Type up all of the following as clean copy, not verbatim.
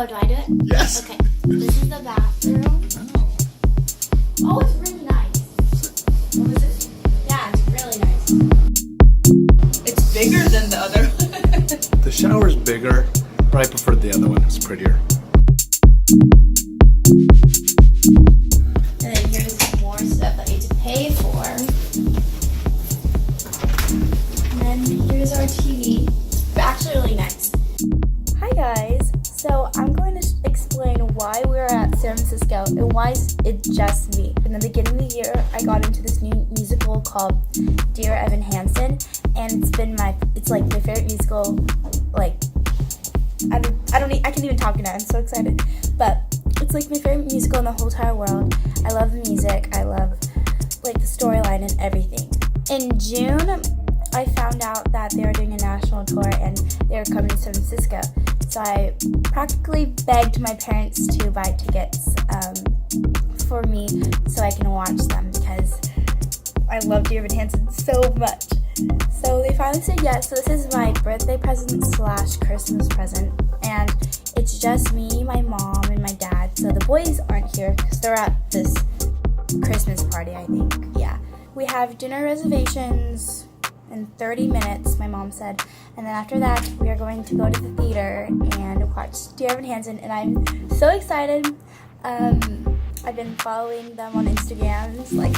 Oh, do I do it? Yes. Okay. This is the bathroom. Oh, it's really nice. What was it? Yeah, it's really nice. It's bigger than the other one. The shower's bigger, but I preferred the other one. It's prettier. And then here's more stuff that you have to pay for. And then here's our TV. It's actually really nice. Hi guys. So I'm going to explain why we're at San Francisco and why it's just me. In the beginning of the year, I got into this new musical called Dear Evan Hansen, and it's like my favorite musical. Like I can't even talk now. I'm so excited. But it's like my favorite musical in the whole entire world. I love the music. I love like the storyline and everything. In June, I found out that they were doing a national tour and they were coming to San Francisco. So I practically begged my parents to buy tickets for me so I can watch them because I love Dear Evan Hansen so much. So they finally said yes. So this is my birthday present / Christmas present. And it's just me, my mom, and my dad. So the boys aren't here because they're at this Christmas party, I think. Yeah. We have dinner reservations in 30 minutes, my mom said. And then after that, we are going to go to the theater and watch Dear Evan Hansen. And I'm so excited. I've been following them on Instagram, just like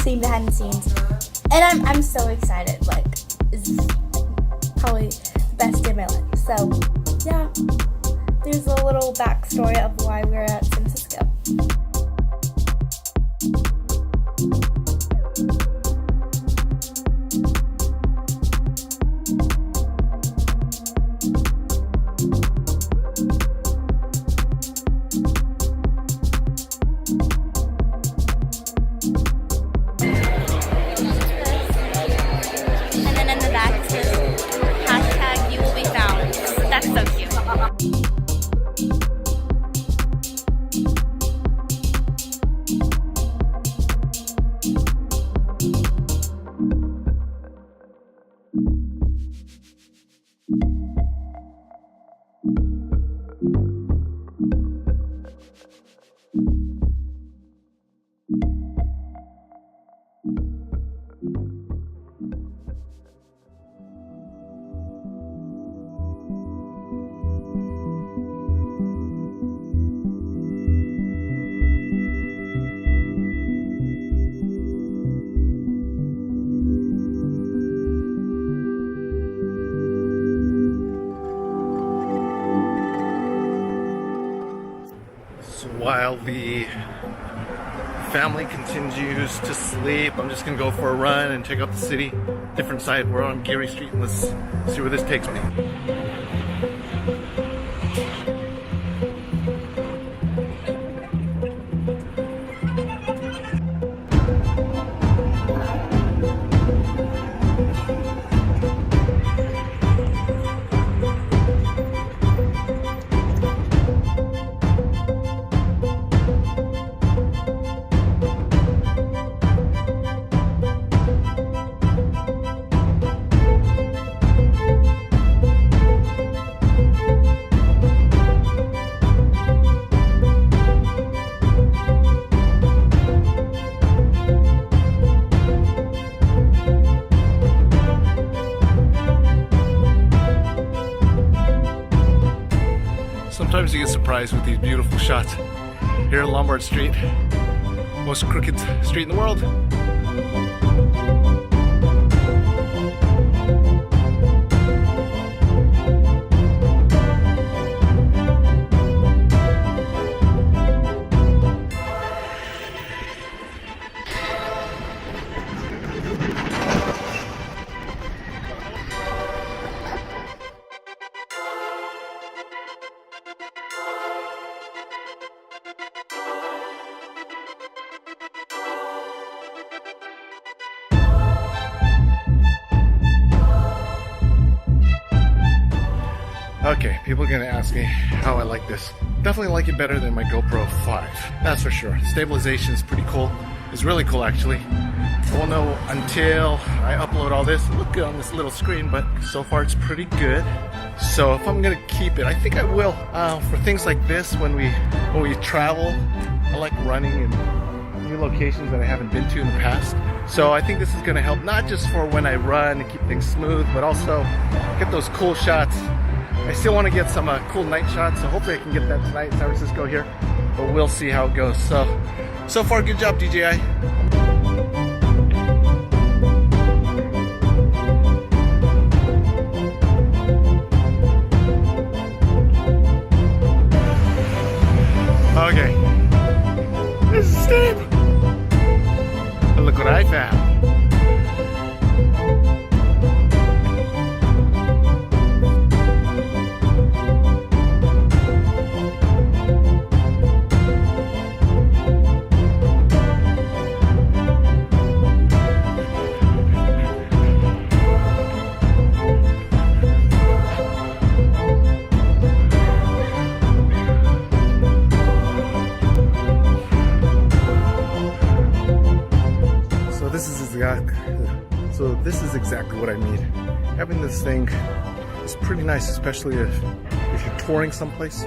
seeing behind the scenes. And I'm so excited. Like, this is probably the best day of my life. So, yeah. There's a little backstory of why we're at San Francisco. That's so cute. While the family continues to sleep, I'm just gonna go for a run and check out the city. Different side. We're on Geary Street, and let's see where this takes me. Sometimes you get surprised with these beautiful shots here on Lombard Street, most crooked street in the world. Okay, people are gonna ask me how I like this. Definitely like it better than my GoPro 5, that's for sure. Stabilization is pretty cool. It's really cool actually. I won't know until I upload all this. It'll look good on this little screen, but so far it's pretty good. So if I'm gonna keep it, I think I will. For things like this, when we travel, I like running in new locations that I haven't been to in the past. So I think this is gonna help not just for when I run and keep things smooth, but also get those cool shots. I still want to get some cool night shots, so hopefully I can get that tonight in San Francisco here. But we'll see how it goes. So far, good job, DJI. Okay, this is steep. But look what I found. So this is exactly what I need. Having this thing is pretty nice, especially if you're touring someplace.